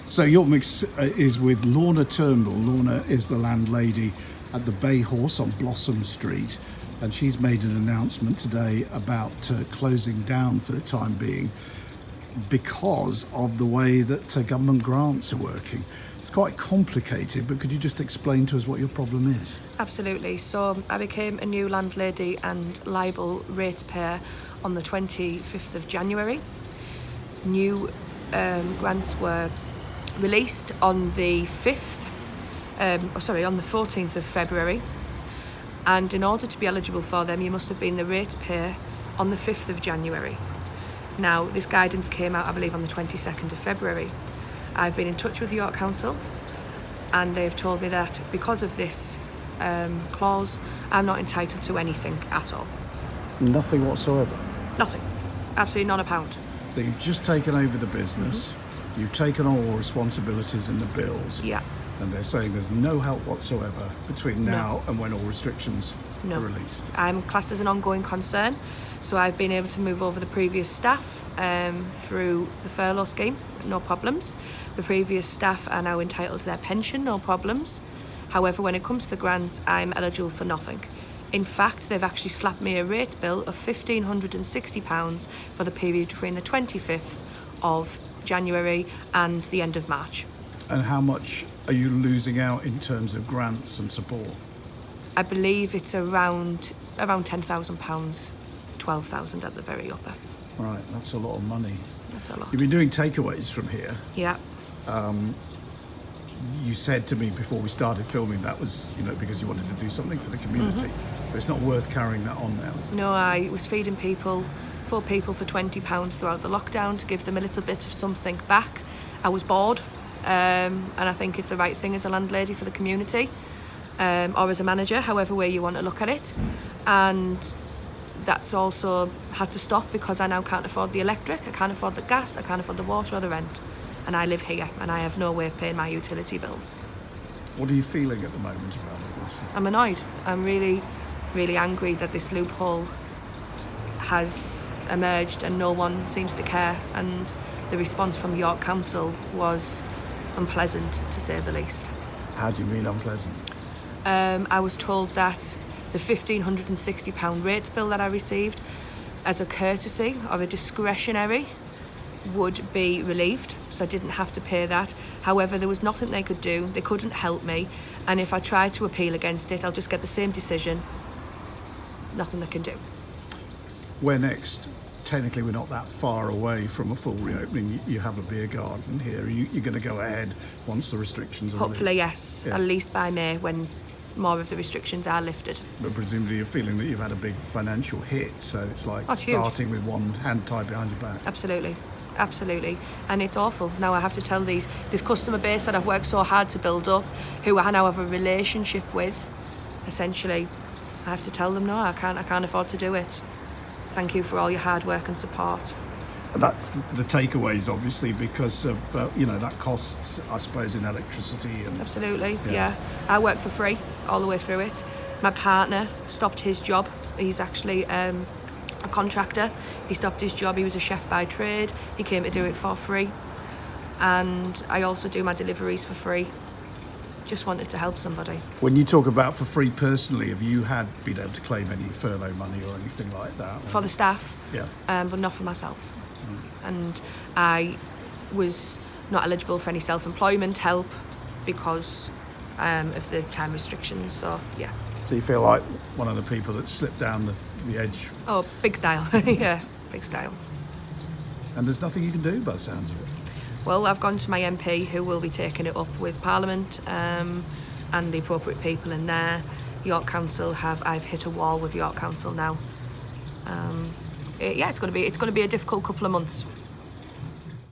So your mix is with Lorna Turnbull. Lorna is the landlady at the Bay Horse on Blossom Street, and she's made an announcement today about closing down for the time being because of the way that government grants are working. It's quite complicated, but could you just explain to us what your problem is? Absolutely. So I became a new landlady and liable ratepayer on the 25th of January. New grants were released on the 14th of February. And in order to be eligible for them, you must have been the ratepayer on the 5th of January. Now, this guidance came out, I believe, on the 22nd of February. I've been in touch with York Council, and they've told me that because of this clause, I'm not entitled to anything at all. Nothing whatsoever? Nothing. Absolutely not a pound. So you've just taken over the business, you've taken on all responsibilities and the bills. Yeah. And they're saying there's no help whatsoever between now and when all restrictions are released. I'm classed as an ongoing concern, so I've been able to move over the previous staff through the furlough scheme, no problems. The previous staff are now entitled to their pension, no problems. However, when it comes to the grants, I'm eligible for nothing. In fact, they've actually slapped me a rate bill of £1,560 for the period between the 25th of January and the end of March. And how much are you losing out in terms of grants and support? I believe it's around £10,000, 12,000 at the very upper. Right, that's a lot of money. That's a lot. You've been doing takeaways from here. Yeah. You said to me before we started filming that was, because you wanted to do something for the community. But it's not worth carrying that on now, is it? No, I was feeding four people for £20 throughout the lockdown to give them a little bit of something back. I was bored, and I think it's the right thing as a landlady for the community, or as a manager, however way you want to look at it. And that's also had to stop because I now can't afford the electric, I can't afford the gas, I can't afford the water or the rent. And I live here and I have no way of paying my utility bills. What are you feeling at the moment about all this? I'm annoyed. I'm really, really angry that this loophole has emerged and no one seems to care. And the response from York Council was unpleasant, to say the least. How do you mean unpleasant? I was told that the £1,560 rates bill that I received as a courtesy or a discretionary would be relieved, so I didn't have to pay that. However, there was nothing they could do. They couldn't help me, and if I tried to appeal against it, I'll just get the same decision. Nothing they can do. Where next? Technically, we're not that far away from a full reopening. You have a beer garden here. You're going to go ahead once the restrictions are Hopefully, released? yes. Yeah. At least by May, when more of the restrictions are lifted. But presumably you're feeling that you've had a big financial hit, so it's like starting with one hand tied behind your back. Absolutely, and it's awful. Now I have to tell this customer base that I've worked so hard to build up, who I now have a relationship with, essentially, I have to tell them, no, I can't afford to do it. Thank you for all your hard work and support. That's the takeaways, obviously, because of, that costs, I suppose, in electricity. And Absolutely, yeah. I work for free all the way through it. My partner stopped his job. He's actually a contractor. He stopped his job. He was a chef by trade. He came to do it for free. And I also do my deliveries for free. Just wanted to help somebody. When you talk about for free personally, have you been able to claim any furlough money or anything like that? For the staff, yeah, but not for myself. And I was not eligible for any self-employment help because of the time restrictions, so yeah. So you feel like one of the people that slipped down the edge? Oh, big style, yeah, big style. And there's nothing you can do by the sounds of it? Well, I've gone to my MP, who will be taking it up with Parliament and the appropriate people in there. York Council I've hit a wall with York Council now. It's going to be a difficult couple of months.